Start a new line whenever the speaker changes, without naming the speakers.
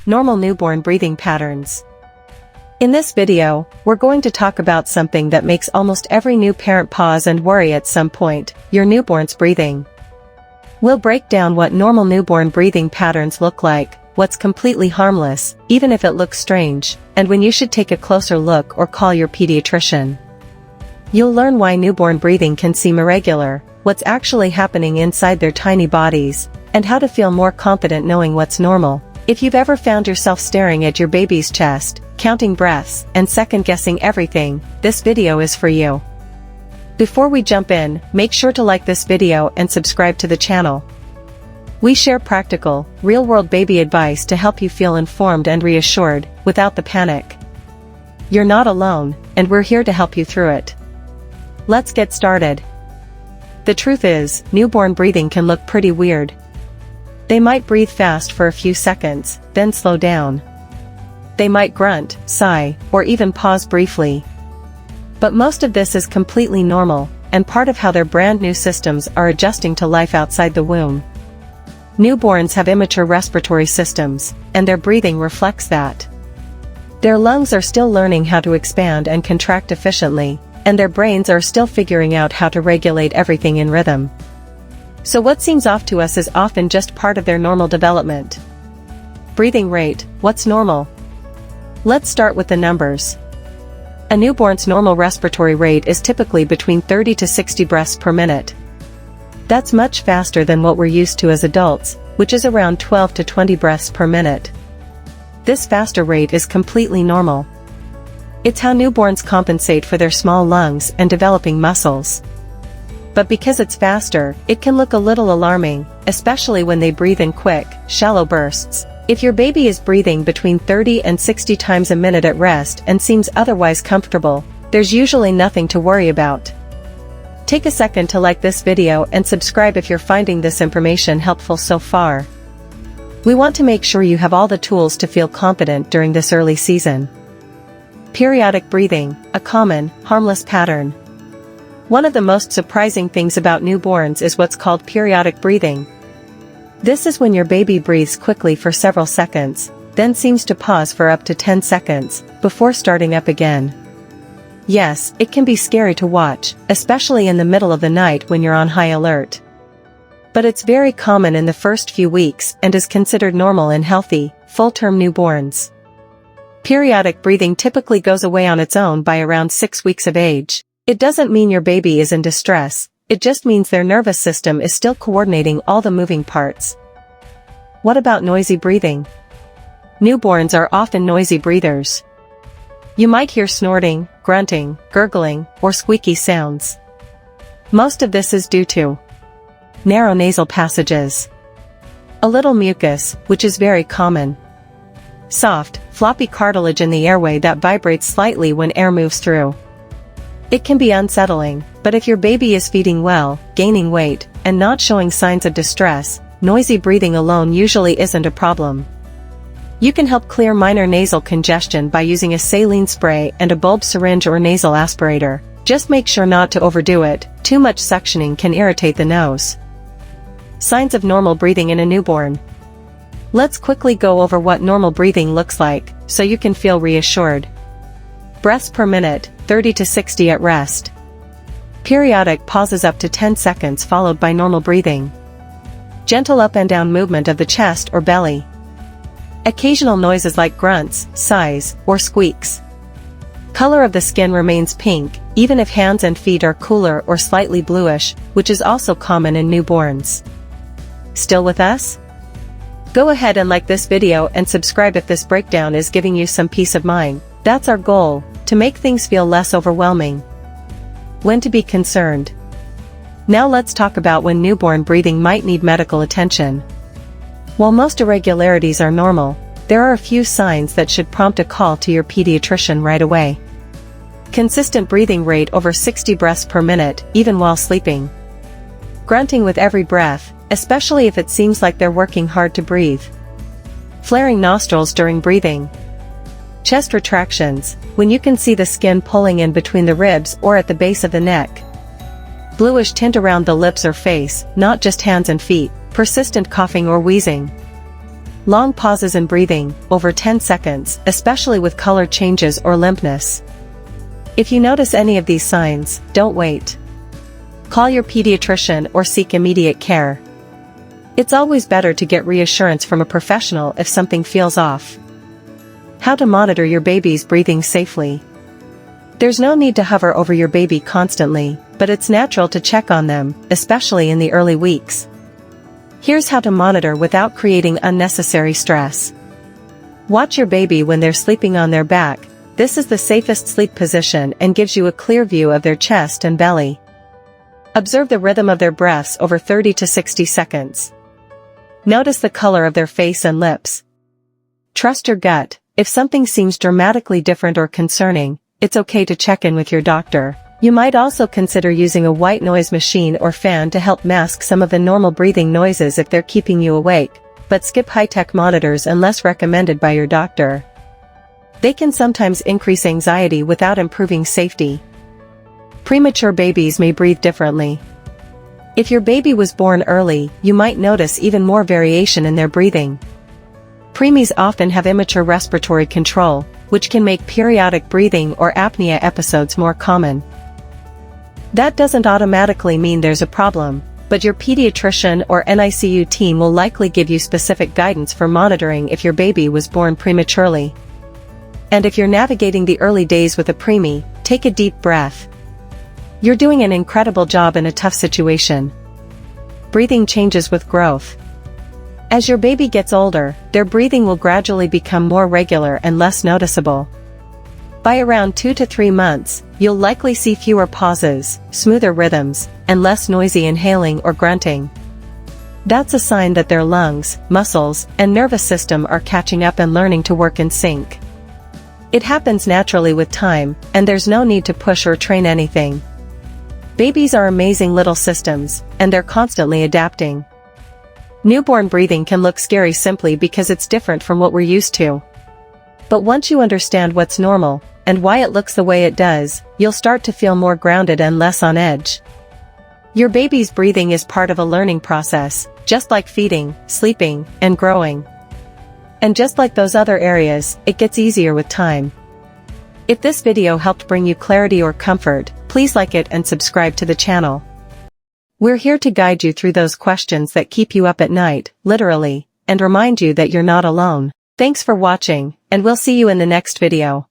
Normal newborn breathing patterns. In this video, we're going to talk about something that makes almost every new parent pause and worry at some point: your newborn's breathing. We'll break down what normal newborn breathing patterns look like, what's completely harmless, even if it looks strange, and when you should take a closer look or call your pediatrician. You'll learn why newborn breathing can seem irregular, what's actually happening inside their tiny bodies, and how to feel more confident knowing what's normal. If you've ever found yourself staring at your baby's chest, counting breaths, and second-guessing everything, this video is for you. Before we jump in, make sure to like this video and subscribe to the channel. We share practical, real-world baby advice to help you feel informed and reassured, without the panic. You're not alone, and we're here to help you through it. Let's get started. The truth is, newborn breathing can look pretty weird. They might breathe fast for a few seconds, then slow down. They might grunt, sigh, or even pause briefly. But most of this is completely normal, and part of how their brand new systems are adjusting to life outside the womb. Newborns have immature respiratory systems, and their breathing reflects that. Their lungs are still learning how to expand and contract efficiently, and their brains are still figuring out how to regulate everything in rhythm. So what seems off to us is often just part of their normal development. Breathing rate: what's normal? Let's start with the numbers. A newborn's normal respiratory rate is typically between 30 to 60 breaths per minute. That's much faster than what we're used to as adults, which is around 12 to 20 breaths per minute. This faster rate is completely normal. It's how newborns compensate for their small lungs and developing muscles. But because it's faster, it can look a little alarming, especially when they breathe in quick, shallow bursts. If your baby is breathing between 30 and 60 times a minute at rest and seems otherwise comfortable, there's usually nothing to worry about. Take a second to like this video and subscribe if you're finding this information helpful so far. We want to make sure you have all the tools to feel confident during this early season. Periodic breathing: a common, harmless pattern. One of the most surprising things about newborns is what's called periodic breathing. This is when your baby breathes quickly for several seconds, then seems to pause for up to 10 seconds, before starting up again. Yes, it can be scary to watch, especially in the middle of the night when you're on high alert. But it's very common in the first few weeks and is considered normal in healthy, full-term newborns. Periodic breathing typically goes away on its own by around 6 weeks of age. It doesn't mean your baby is in distress. It just means their nervous system is still coordinating all the moving parts. What about noisy breathing? Newborns are often noisy breathers. You might hear snorting, grunting, gurgling, or squeaky sounds. Most of this is due to narrow nasal passages, a little mucus, which is very common, soft, floppy cartilage in the airway that vibrates slightly when air moves through. It can be unsettling, but if your baby is feeding well, gaining weight, and not showing signs of distress, noisy breathing alone usually isn't a problem. You can help clear minor nasal congestion by using a saline spray and a bulb syringe or nasal aspirator. Just make sure not to overdo it. Too much suctioning can irritate the nose. Signs of normal breathing in a newborn. Let's quickly go over what normal breathing looks like, so you can feel reassured. Breaths per minute: 30 to 60 at rest. Periodic pauses up to 10 seconds followed by normal breathing. Gentle up and down movement of the chest or belly. Occasional noises like grunts, sighs, or squeaks. Color of the skin remains pink, even if hands and feet are cooler or slightly bluish, which is also common in newborns. Still with us? Go ahead and like this video and subscribe if this breakdown is giving you some peace of mind. That's our goal, to make things feel less overwhelming. When to be concerned. Now let's talk about when newborn breathing might need medical attention. While most irregularities are normal, there are a few signs that should prompt a call to your pediatrician right away. Consistent breathing rate over 60 breaths per minute, even while sleeping. Grunting with every breath, especially if it seems like they're working hard to breathe. Flaring nostrils during breathing. Chest retractions, when you can see the skin pulling in between the ribs or at the base of the neck. Bluish tint around the lips or face, not just hands and feet. Persistent coughing or wheezing. Long pauses in breathing, over 10 seconds, especially with color changes or limpness. If you notice any of these signs, don't wait. Call your pediatrician or seek immediate care. It's always better to get reassurance from a professional if something feels off. How to monitor your baby's breathing safely. There's no need to hover over your baby constantly, but it's natural to check on them, especially in the early weeks. Here's how to monitor without creating unnecessary stress. Watch your baby when they're sleeping on their back. This is the safest sleep position and gives you a clear view of their chest and belly. Observe the rhythm of their breaths over 30 to 60 seconds. Notice the color of their face and lips. Trust your gut. If something seems dramatically different or concerning, it's okay to check in with your doctor. You might also consider using a white noise machine or fan to help mask some of the normal breathing noises if they're keeping you awake, but skip high-tech monitors unless recommended by your doctor. They can sometimes increase anxiety without improving safety. Premature babies may breathe differently. If your baby was born early, you might notice even more variation in their breathing. Preemies often have immature respiratory control, which can make periodic breathing or apnea episodes more common. That doesn't automatically mean there's a problem, but your pediatrician or NICU team will likely give you specific guidance for monitoring if your baby was born prematurely. And if you're navigating the early days with a preemie, take a deep breath. You're doing an incredible job in a tough situation. Breathing changes with growth. As your baby gets older, their breathing will gradually become more regular and less noticeable. By around 2 to 3 months, you'll likely see fewer pauses, smoother rhythms, and less noisy inhaling or grunting. That's a sign that their lungs, muscles, and nervous system are catching up and learning to work in sync. It happens naturally with time, and there's no need to push or train anything. Babies are amazing little systems, and they're constantly adapting. Newborn breathing can look scary simply because it's different from what we're used to. But once you understand what's normal, and why it looks the way it does, you'll start to feel more grounded and less on edge. Your baby's breathing is part of a learning process, just like feeding, sleeping, and growing. And just like those other areas, it gets easier with time. If this video helped bring you clarity or comfort, please like it and subscribe to the channel. We're here to guide you through those questions that keep you up at night, literally, and remind you that you're not alone. Thanks for watching, and we'll see you in the next video.